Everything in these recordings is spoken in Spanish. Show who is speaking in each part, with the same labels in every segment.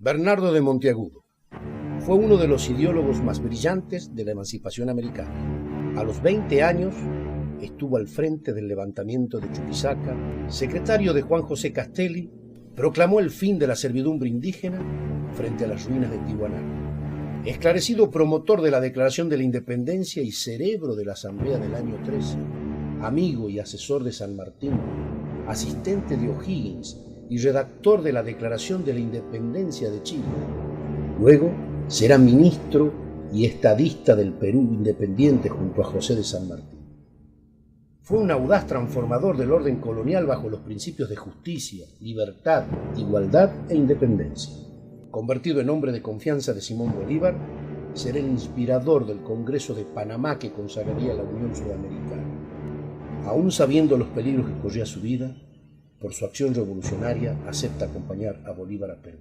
Speaker 1: Bernardo de Monteagudo fue uno de los ideólogos más brillantes de la emancipación americana. A los 20 años estuvo al frente del levantamiento de Chuquisaca, secretario de Juan José Castelli, proclamó el fin de la servidumbre indígena frente a las ruinas de Tiwanaku. Esclarecido promotor de la Declaración de la Independencia y cerebro de la Asamblea del año 13, amigo y asesor de San Martín, asistente de O'Higgins y redactor de la Declaración de la Independencia de Chile. Luego será ministro y estadista del Perú independiente junto a José de San Martín. Fue un audaz transformador del orden colonial bajo los principios de justicia, libertad, igualdad e independencia. Convertido en hombre de confianza de Simón Bolívar, será el inspirador del Congreso de Panamá que consagraría la Unión Sudamericana. Aún sabiendo los peligros que corría su vida, por su acción revolucionaria acepta acompañar a Bolívar a Perú.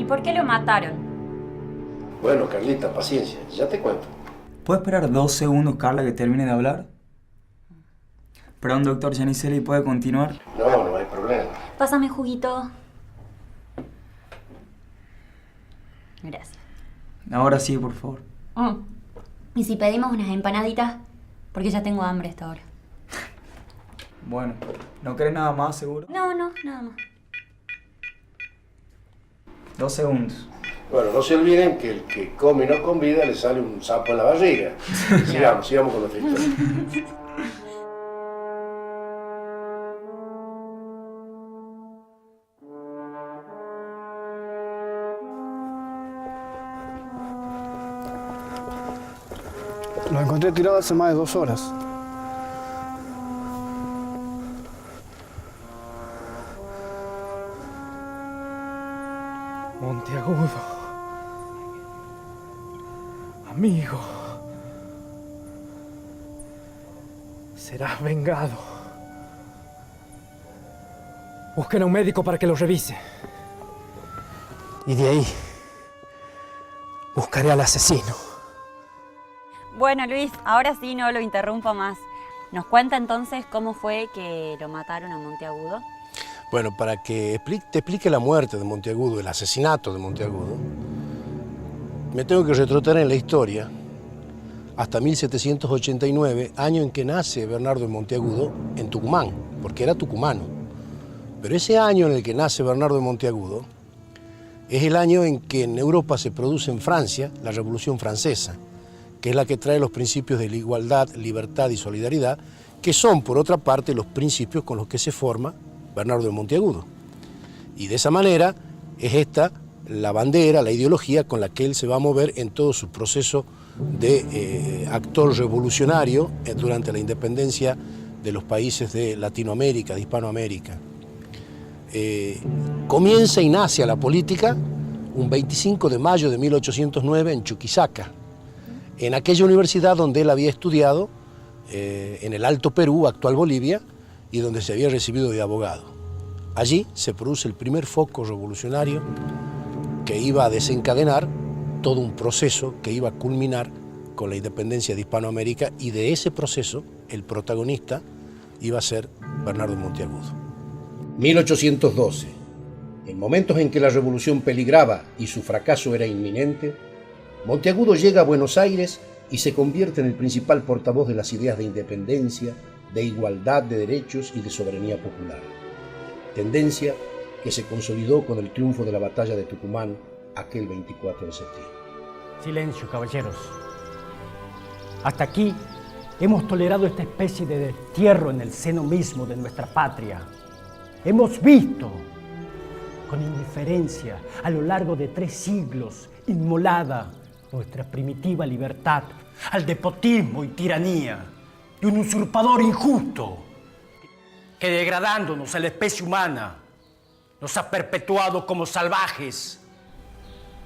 Speaker 2: ¿Por qué lo mataron?
Speaker 1: Bueno, Carlita, paciencia, ya te cuento.
Speaker 3: ¿Puede esperar 2 segundos, Carla, que termine de hablar? Perdón, doctor Giannicelli, ¿puede continuar?
Speaker 1: No hay problema.
Speaker 2: Pásame juguito. Gracias.
Speaker 3: Ahora sí, por favor.
Speaker 2: ¿Y si pedimos unas empanaditas? Porque ya tengo hambre a esta hora.
Speaker 3: Bueno, ¿no querés nada más, seguro?
Speaker 2: No, nada más.
Speaker 3: 2 segundos.
Speaker 1: Bueno, no se olviden que el que come y no convida le sale un sapo en la barriga. Sigamos con nuestra historia.
Speaker 4: Lo encontré tirado hace más de 2 horas.
Speaker 5: Monteagudo, amigo, serás vengado. Busquen a un médico para que lo revise. Y de ahí buscaré al asesino.
Speaker 2: Bueno, Luis, ahora sí no lo interrumpo más. ¿Nos cuenta entonces cómo fue que lo mataron a Monteagudo?
Speaker 1: Bueno, para que te explique la muerte de Monteagudo, el asesinato de Monteagudo, me tengo que retrotraer en la historia hasta 1789, año en que nace Bernardo de Monteagudo en Tucumán, porque era tucumano. Pero ese año en el que nace Bernardo de Monteagudo es el año en que en Europa se produce en Francia la Revolución Francesa, que es la que trae los principios de la igualdad, libertad y solidaridad, que son, por otra parte, los principios con los que se forma Bernardo de Monteagudo. Y de esa manera es esta la bandera, la ideología con la que él se va a mover en todo su proceso de actor revolucionario durante la independencia de los países de Latinoamérica, de Hispanoamérica. Comienza y nace a la política un 25 de mayo de 1809 en Chuquisaca, en aquella universidad donde él había estudiado en el Alto Perú, actual Bolivia, y donde se había recibido de abogado. Allí se produce el primer foco revolucionario que iba a desencadenar todo un proceso que iba a culminar con la independencia de Hispanoamérica, y de ese proceso el protagonista iba a ser Bernardo Monteagudo.
Speaker 6: 1812. En momentos en que la revolución peligraba y su fracaso era inminente, Monteagudo llega a Buenos Aires y se convierte en el principal portavoz de las ideas de independencia, de igualdad de derechos y de soberanía popular. Tendencia que se consolidó con el triunfo de la batalla de Tucumán aquel 24 de septiembre.
Speaker 5: Silencio, caballeros. Hasta aquí hemos tolerado esta especie de destierro en el seno mismo de nuestra patria. Hemos visto con indiferencia a lo largo de 3 siglos inmolada nuestra primitiva libertad al despotismo y tiranía de un usurpador injusto que, degradándonos a la especie humana, nos ha perpetuado como salvajes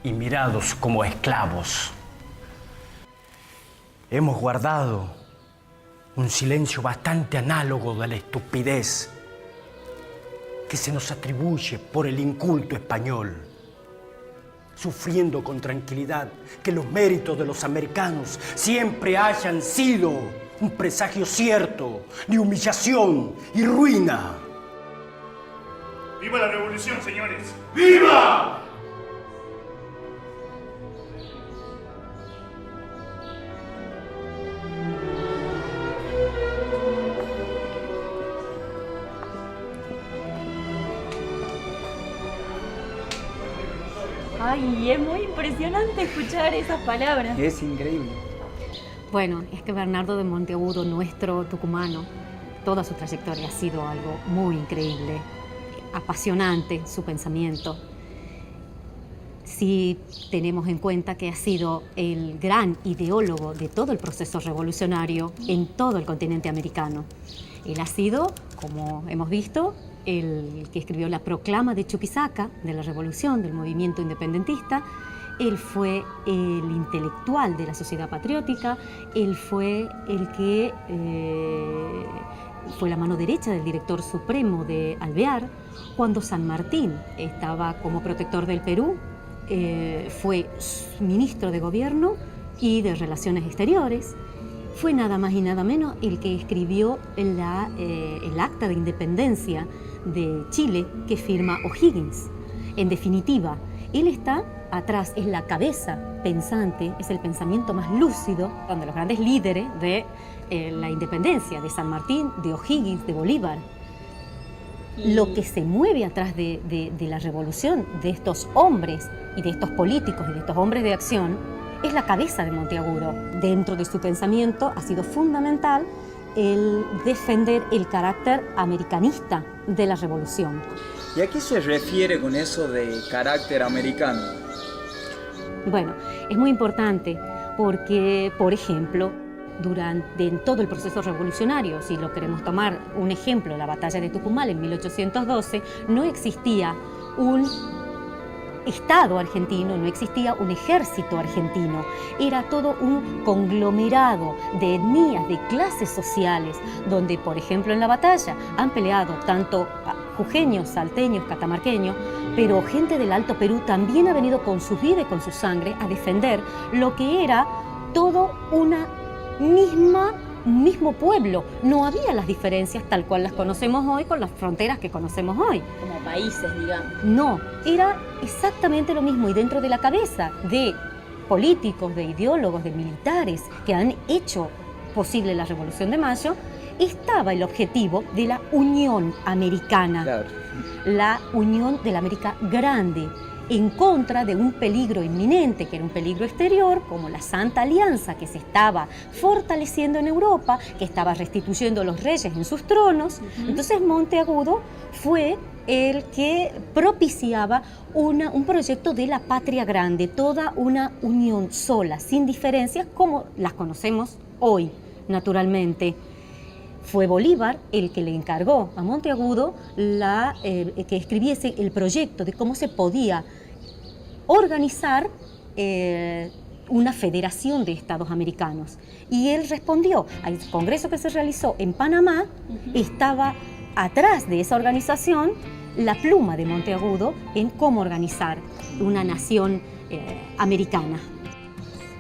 Speaker 5: y mirados como esclavos. Hemos guardado un silencio bastante análogo de la estupidez que se nos atribuye por el inculto español, sufriendo con tranquilidad que los méritos de los americanos siempre hayan sido un presagio cierto de humillación y ruina.
Speaker 7: ¡Viva la revolución, señores! ¡Viva!
Speaker 2: Ay, es muy impresionante escuchar esas palabras.
Speaker 3: Es increíble.
Speaker 8: Bueno, es que Bernardo de Monteagudo, nuestro tucumano, toda su trayectoria ha sido algo muy increíble, apasionante su pensamiento. Si tenemos en cuenta que ha sido el gran ideólogo de todo el proceso revolucionario en todo el continente americano. Él ha sido, como hemos visto, el que escribió la proclama de Chuquisaca, de la revolución, del movimiento independentista. Él fue el intelectual de la sociedad patriótica, él fue el que fue la mano derecha del director supremo de Alvear. Cuando San Martín estaba como protector del Perú, fue ministro de Gobierno y de Relaciones Exteriores. Fue nada más y nada menos el que escribió el acta de independencia de Chile que firma O'Higgins. En definitiva, él está atrás, es la cabeza pensante, es el pensamiento más lúcido de los grandes líderes de la independencia, de San Martín, de O'Higgins, de Bolívar. Lo que se mueve atrás de la revolución, de estos hombres y de estos políticos y de estos hombres de acción, es la cabeza de Monteagudo. Dentro de su pensamiento ha sido fundamental el defender el carácter americanista de la revolución.
Speaker 3: ¿Y a qué se refiere con eso de carácter americano?
Speaker 8: Bueno, es muy importante porque, por ejemplo, en todo el proceso revolucionario, si lo queremos tomar un ejemplo, la batalla de Tucumán en 1812, no existía un Estado argentino, no existía un ejército argentino, era todo un conglomerado de etnias, de clases sociales, donde, por ejemplo, en la batalla han peleado tanto jujeños, salteños, catamarqueños, pero gente del Alto Perú también ha venido con su vida y con su sangre a defender lo que era todo un mismo pueblo. No había las diferencias tal cual las conocemos hoy con las fronteras que conocemos hoy.
Speaker 2: Como países, digamos.
Speaker 8: No, era exactamente lo mismo, y dentro de la cabeza de políticos, de ideólogos, de militares que han hecho posible la Revolución de Mayo, estaba el objetivo de la Unión Americana,
Speaker 3: Claro.
Speaker 8: la Unión de la América Grande. en contra de un peligro inminente, que era un peligro exterior, como la Santa Alianza, que se estaba fortaleciendo en Europa, que estaba restituyendo a los reyes en sus tronos. Entonces Monteagudo fue el que propiciaba un proyecto de la patria grande, toda una unión sola, sin diferencias, como las conocemos hoy, naturalmente. Fue Bolívar el que le encargó a Monteagudo que escribiese el proyecto de cómo se podía organizar una federación de estados americanos. Y él respondió al congreso que se realizó en Panamá. Estaba atrás de esa organización la pluma de Monteagudo en cómo organizar una nación americana.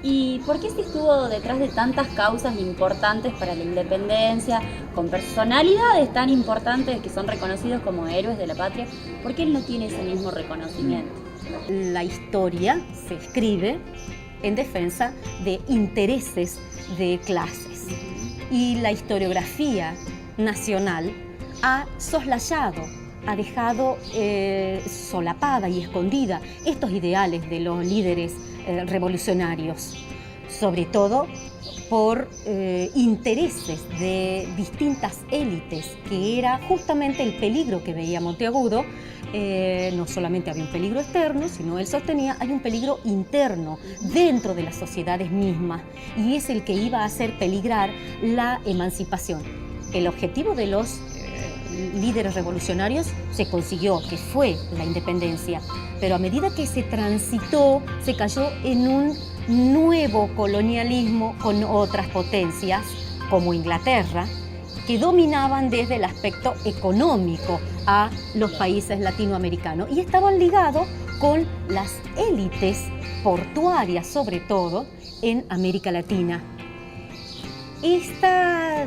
Speaker 2: ¿Y por qué se estuvo detrás de tantas causas importantes para la independencia, con personalidades tan importantes que son reconocidos como héroes de la patria? ¿Por qué él no tiene ese mismo reconocimiento?
Speaker 8: La historia se escribe en defensa de intereses de clases y la historiografía nacional ha soslayado, ha dejado solapada y escondida estos ideales de los líderes revolucionarios, sobre todo por intereses de distintas élites, que era justamente el peligro que veía Monteagudo. No solamente había un peligro externo, sino él sostenía hay un peligro interno dentro de las sociedades mismas, y es el que iba a hacer peligrar la emancipación. El objetivo de los líderes revolucionarios se consiguió, que fue la independencia, pero a medida que se transitó, se cayó en un nuevo colonialismo con otras potencias, como Inglaterra, que dominaban desde el aspecto económico a los países latinoamericanos y estaban ligados con las élites portuarias, sobre todo en América Latina. Esta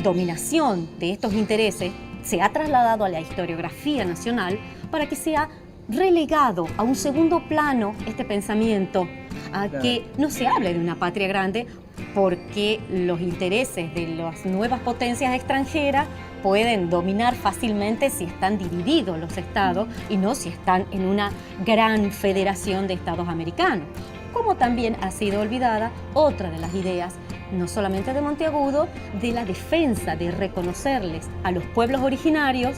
Speaker 8: dominación de estos intereses se ha trasladado a la historiografía nacional para que sea relegado a un segundo plano este pensamiento, a que no se hable de una patria grande, porque los intereses de las nuevas potencias extranjeras pueden dominar fácilmente si están divididos los estados y no si están en una gran federación de estados americanos. Como también ha sido olvidada otra de las ideas, no solamente de Monteagudo, de la defensa de reconocerles a los pueblos originarios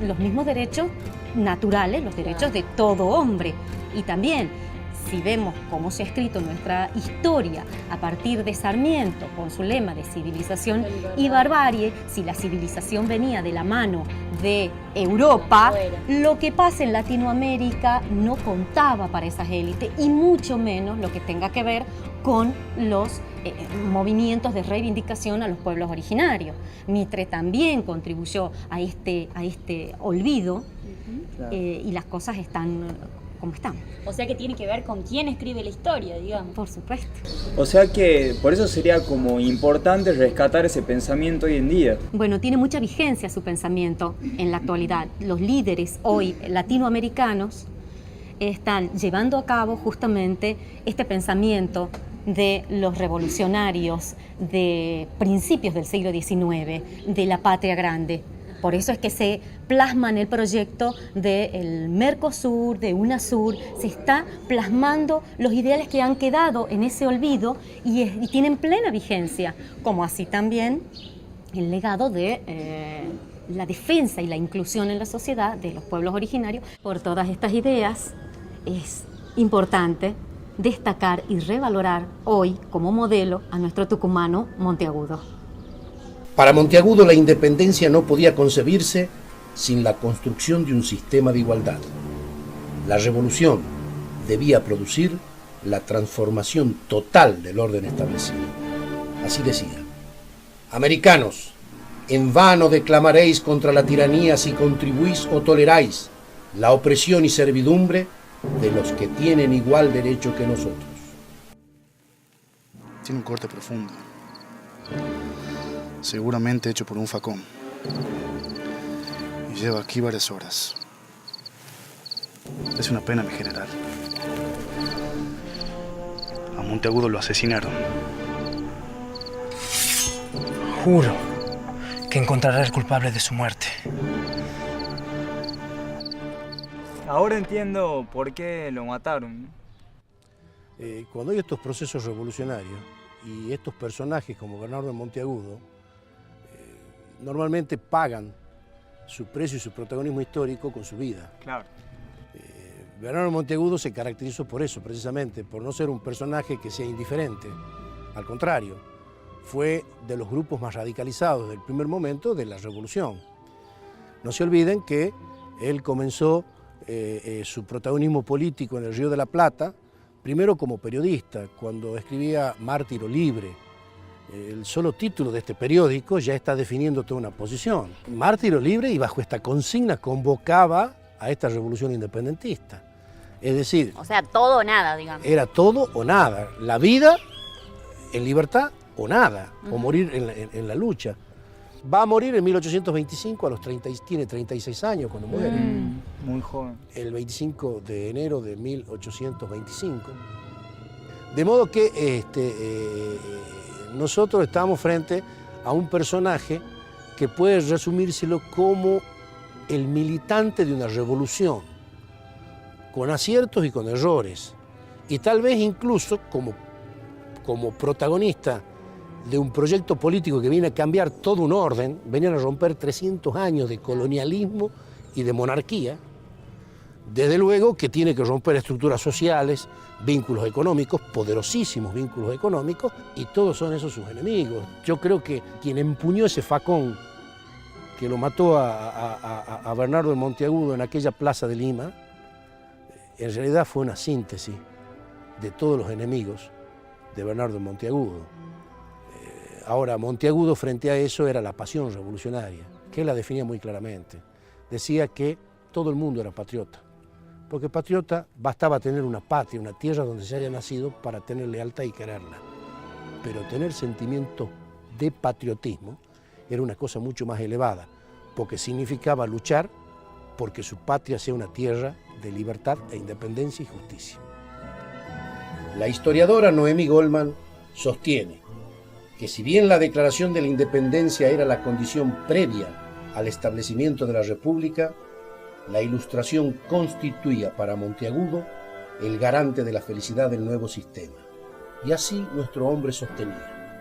Speaker 8: los mismos derechos naturales, los derechos de todo hombre. Y también, si vemos cómo se ha escrito nuestra historia a partir de Sarmiento, con su lema de civilización y barbarie, si la civilización venía de la mano de Europa, lo que pasa en Latinoamérica no contaba para esas élites, y mucho menos lo que tenga que ver con los movimientos de reivindicación a los pueblos originarios. Mitre también contribuyó a este olvido, y las cosas están como están.
Speaker 2: O sea que tiene que ver con quién escribe la historia, digamos.
Speaker 8: Por supuesto.
Speaker 3: O sea que por eso sería como importante rescatar ese pensamiento hoy en día.
Speaker 8: Bueno, tiene mucha vigencia su pensamiento en la actualidad. Los líderes hoy latinoamericanos están llevando a cabo justamente este pensamiento de los revolucionarios de principios del siglo XIX, de la patria grande. Por eso es que se plasma en el proyecto del Mercosur, de UNASUR, se está plasmando los ideales que han quedado en ese olvido y tienen plena vigencia, como así también el legado de la defensa y la inclusión en la sociedad de los pueblos originarios. Por todas estas ideas es importante destacar y revalorar hoy como modelo a nuestro tucumano Monteagudo.
Speaker 1: Para Monteagudo la independencia no podía concebirse sin la construcción de un sistema de igualdad. La revolución debía producir la transformación total del orden establecido. Así decía: americanos, en vano declamaréis contra la tiranía si contribuís o toleráis la opresión y servidumbre de los que tienen igual derecho que nosotros.
Speaker 4: Tiene un corte profundo, seguramente hecho por un facón, y lleva aquí varias horas. Es una pena, mi general. A Monteagudo lo asesinaron.
Speaker 9: Juro que encontraré al culpable de su muerte.
Speaker 3: Ahora entiendo por qué lo mataron.
Speaker 1: Cuando hay estos procesos revolucionarios y estos personajes como Bernardo de Monteagudo, normalmente pagan su precio y su protagonismo histórico con su vida.
Speaker 3: Claro.
Speaker 1: Bernardo de Monteagudo se caracterizó por eso, precisamente, por no ser un personaje que sea indiferente. Al contrario, fue de los grupos más radicalizados del primer momento de la revolución. No se olviden que él comenzó su protagonismo político en el Río de la Plata, primero como periodista, cuando escribía Mártiro Libre. El solo título de este periódico ya está definiendo toda una posición. Mártiro Libre, y bajo esta consigna convocaba a esta revolución independentista. Es decir,
Speaker 2: O sea, todo o nada, digamos.
Speaker 1: era todo o nada. La vida en libertad o nada, o morir en la lucha. Va a morir en 1825, tiene 36 años cuando muere.
Speaker 3: Muy joven.
Speaker 1: El 25 de enero de 1825. De modo que nosotros estamos frente a un personaje que puede resumírselo como el militante de una revolución, con aciertos y con errores, y tal vez incluso como protagonista de un proyecto político que viene a cambiar todo un orden, venían a romper 300 años de colonialismo y de monarquía. Desde luego que tiene que romper estructuras sociales, vínculos económicos, poderosísimos vínculos económicos, y todos son esos sus enemigos. Yo creo que quien empuñó ese facón que lo mató a Bernardo de Monteagudo en aquella plaza de Lima, en realidad fue una síntesis de todos los enemigos de Bernardo de Monteagudo. Ahora, Monteagudo frente a eso era la pasión revolucionaria, que él la definía muy claramente. Decía que todo el mundo era patriota, porque patriota bastaba tener una patria, una tierra donde se haya nacido para tener lealtad y quererla. Pero tener sentimiento de patriotismo era una cosa mucho más elevada, porque significaba luchar porque su patria sea una tierra de libertad e independencia y justicia.
Speaker 6: La historiadora Noemí Goldman sostiene que si bien la declaración de la independencia era la condición previa al establecimiento de la República, la Ilustración constituía para Monteagudo el garante de la felicidad del nuevo sistema. Y así nuestro hombre sostenía: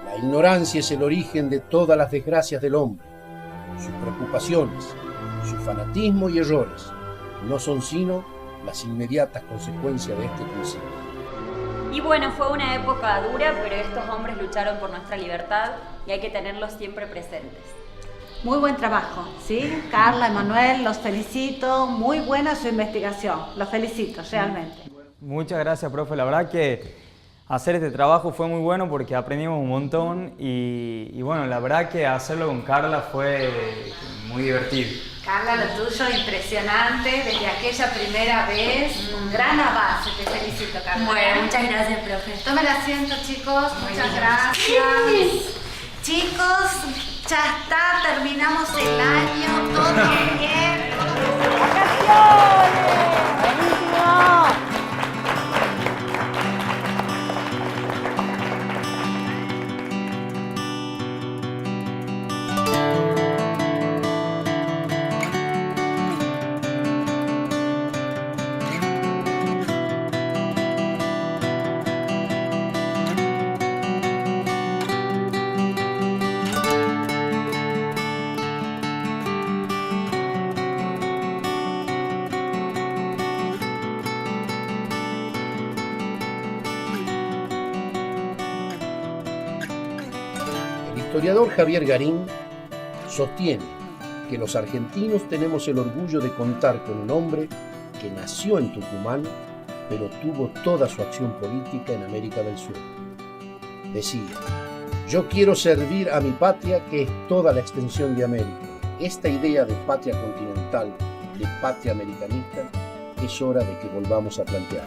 Speaker 6: la ignorancia es el origen de todas las desgracias del hombre. Sus preocupaciones, su fanatismo y errores no son sino las inmediatas consecuencias de este principio.
Speaker 2: Y bueno, fue una época dura, pero estos hombres lucharon por nuestra libertad y hay que tenerlos siempre presentes.
Speaker 10: Muy buen trabajo, ¿sí? Carla, Emanuel, los felicito. Muy buena su investigación. Los felicito, realmente.
Speaker 3: Muchas gracias, profe. La verdad que hacer este trabajo fue muy bueno porque aprendimos un montón y bueno, la verdad que hacerlo con Carla fue muy divertido.
Speaker 10: Carla, lo tuyo impresionante, desde aquella primera vez, un gran avance, te felicito, Carla.
Speaker 2: Bueno, muchas gracias, profe.
Speaker 10: Tomen asiento, chicos, muchas gracias. Chicos, ya está, terminamos el año, todo bien. ¡Vacaciones! ¡Buenísimo!
Speaker 6: El historiador Javier Garín sostiene que los argentinos tenemos el orgullo de contar con un hombre que nació en Tucumán, pero tuvo toda su acción política en América del Sur. Decía: yo quiero servir a mi patria, que es toda la extensión de América. Esta idea de patria continental, de patria americanista, es hora de que volvamos a plantear.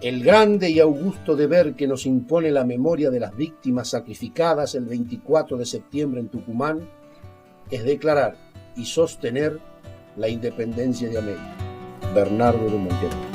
Speaker 6: El grande y augusto deber que nos impone la memoria de las víctimas sacrificadas el 24 de septiembre en Tucumán es declarar y sostener la independencia de América. Bernardo de Monteagudo.